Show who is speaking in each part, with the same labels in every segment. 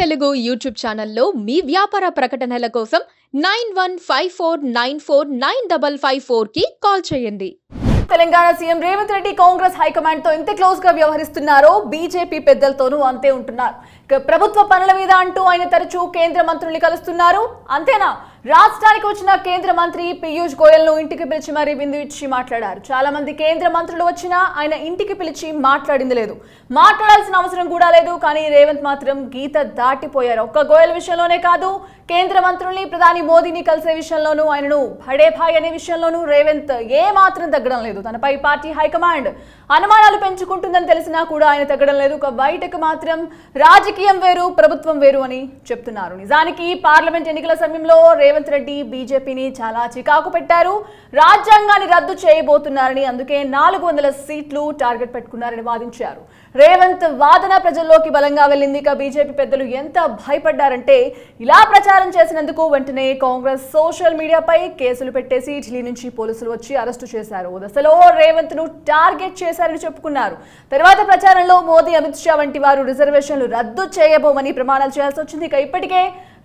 Speaker 1: Telugu YouTube ఛానల్లో మీ వ్యాపార ప్రకటనల కోసం 9154949554 కి కాల్ చేయండి.
Speaker 2: తెలంగాణ సీఎం రేవంత్ రెడ్డి కాంగ్రెస్ హైకమాండ్ తో ఎంత క్లోజ్ గా వ్యవహరిస్తున్నారో బీజేపీ పెద్దలతోనూ అంతే ఉంటున్నారు. ప్రభుత్వ పనుల మీద అంటూ ఆయన తరచూ కేంద్ర మంత్రుల్ని కలుస్తున్నారు. అంతేనా, రాష్ట్రానికి వచ్చిన కేంద్ర మంత్రి పీయూష్ గోయల్ ను ఇంటికి పిలిచి మరీ విందు ఇచ్చి మాట్లాడారు. చాలా మంది కేంద్ర మంత్రులు వచ్చినా ఆయన ఇంటికి పిలిచి మాట్లాడింది లేదు, మాట్లాడాల్సిన అవసరం కూడా లేదు. కానీ రేవంత్ మాత్రం గీత దాటిపోయారు. ఒక్క గోయల్ విషయంలోనే కాదు, కేంద్ర మంత్రుల్ని ప్రధాని మోదీని కలిసే విషయంలోనూ ఆయనను భడే భాయ్ అనే విషయంలోనూ రేవంత్ ఏ మాత్రం తగ్గడం లేదు. తనపై పార్టీ హైకమాండ్ అనుమానాలు పెంచుకుంటుందని తెలిసినా కూడా ఆయన తగ్గడం లేదు. బయటకు మాత్రం రాజకీయం వేరు, ప్రభుత్వం వేరు అని చెప్తున్నారు. నిజానికి పార్లమెంట్ ఎన్నికల సమయంలో రేవంత్ రెడ్డి బీజేపీని చాలా చికాకు పెట్టారు. రాజ్యాంగాన్ని రద్దు చేయబోతున్నారని, అందుకే 400 సీట్లు టార్గెట్ పెట్టుకున్నారని వాదించారు. రేవంత్ వాదన ప్రజల్లోకి బలంగా వెళ్ళింది. బీజేపీ పెద్దలు ఎంత భయపడ్డారంటే, ఇలా ప్రచారం చేసినందుకు వెంటనే కాంగ్రెస్ సోషల్ మీడియాపై కేసులు పెట్టేసి ఢిల్లీ నుంచి పోలీసులు వచ్చి అరెస్టు చేశారు. దశలో రేవంత్ ను టార్గెట్ చేశారని చెప్పుకున్నారు. తర్వాత ప్రచారంలో మోదీ, అమిత్ షా వంటి వారు రిజర్వేషన్లు రద్దు చేయబోమని ప్రమాణాలు చేయాల్సి వచ్చింది. ఇప్పటికే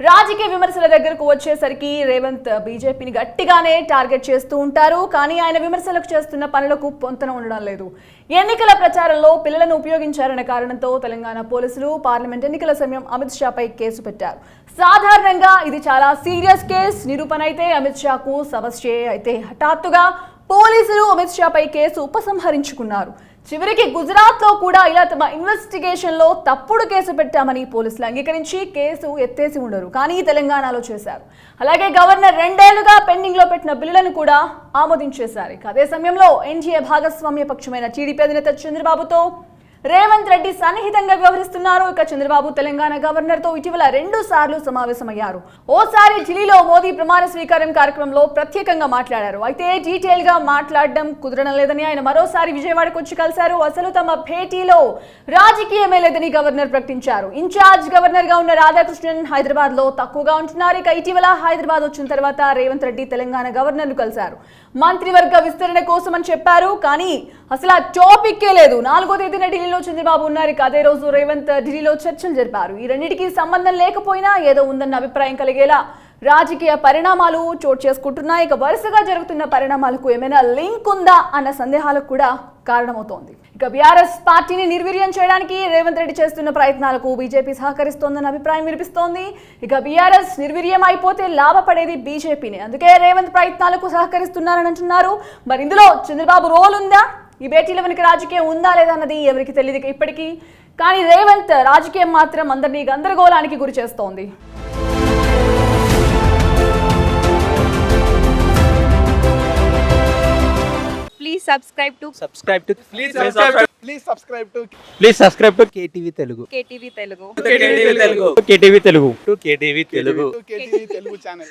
Speaker 2: రాజకీయ విమర్శల దగ్గరకు వచ్చేసరికి రేవంత్ బీజేపీని గట్టిగానే టార్గెట్ చేస్తూ ఉంటారు. కానీ ఆయన విమర్శలకు చేస్తున్న పనులకు పొంతన ఉండడం లేదు. ఎన్నికల ప్రచారంలో పిల్లలను ఉపయోగించారనే కారణంతో తెలంగాణ పోలీసులు పార్లమెంట్ ఎన్నికల సమయం అమిత్ షాపై కేసు పెట్టారు. సాధారణంగా ఇది చాలా సీరియస్ కేసు. నిరూపణ అయితే అమిత్ షాకు సమస్య అయితే హఠాత్తుగా పోలీసులు అమిత్ షాపై కేసు ఉపసంహరించుకున్నారు. చివరికి గుజరాత్ లో కూడా ఇలా తమ ఇన్వెస్టిగేషన్ లో తప్పుడు కేసు పెట్టామని పోలీసులు అంగీకరించి కేసు ఎత్తేసి ఉండరు, కానీ తెలంగాణలో చేశారు. అలాగే గవర్నర్ 2 ఏళ్లుగా పెండింగ్ లో పెట్టిన బిల్లులను కూడా ఆమోదించేశారు. అదే సమయంలో ఎన్డీఏ భాగస్వామ్య పక్షమైన టీడీపీ అధినేత చంద్రబాబుతో రేవంత్ రెడ్డి సన్నిహితంగా వ్యవహరిస్తున్నారు. చంద్రబాబు తెలంగాణ గవర్నర్ తో ఇటీవల 2 సార్లు సమావేశమయ్యారు. ఓసారి ఢిల్లీలో మోదీ ప్రమాణ స్వీకారం కార్యక్రమంలో ప్రత్యేకంగా మాట్లాడారు. అయితే డీటెయిల్ గా మాట్లాడడం కుదరడం లేదని ఆయన మరోసారి విజయవాడకు వచ్చి కలిశారు. అసలు తమ భేటీలో రాజకీయమే లేదని గవర్నర్ ప్రకటించారు. ఇన్ఛార్జ్ గవర్నర్ గా ఉన్న రాధాకృష్ణన్ హైదరాబాద్ లో తక్కువగా ఉంటున్నారు. ఇటీవల హైదరాబాద్ వచ్చిన తర్వాత రేవంత్ రెడ్డి తెలంగాణ గవర్నర్ ను కలిశారు. మంత్రివర్గ విస్తరణ కోసం అని చెప్పారు, కానీ అసలు ఆ టాపిక్కే లేదు. 4వ తేదీన ఢిల్లీలో చంద్రబాబు ఉన్నారు. అదే రోజు రేవంత్ ఢిల్లీలో చర్చలు జరిపారు. ఈ రెండింటికి సంబంధం లేకపోయినా ఏదో ఉందన్న అభిప్రాయం కలిగేలా రాజకీయ పరిణామాలు చోటు చేసుకుంటున్నాయి. వరుసగా జరుగుతున్న పరిణామాలకు ఏమైనా లింక్ ఉందా అన్న సందేహాలకు కూడా కారణమవుతోంది. బీఆర్ఎస్ పార్టీని నిర్వీర్యం చేయడానికి రేవంత్ రెడ్డి చేస్తున్న ప్రయత్నాలకు బీజేపీ సహకరిస్తోందన్న అభిప్రాయం వినిపిస్తోంది. బీఆర్ఎస్ నిర్వీర్యం అయిపోతే లాభపడేది బీజేపీనే, అందుకే రేవంత్ ప్రయత్నాలకు సహకరిస్తున్నారని అంటున్నారు. మరి ఇందులో చంద్రబాబు రోల్ ఉందా? ఈ భేటీలో వెనుక రాజకీయం ఉందా లేదా అన్నది ఎవరికి తెలియదు ఇప్పటికీ. కానీ రేవంత్ రాజకీయం మాత్రం అందరినీ గందరగోళానికి గురి చేస్తోంది.
Speaker 3: Please subscribe to
Speaker 4: KTV Telugu.
Speaker 3: KTV Telugu.
Speaker 4: KTV Telugu channel.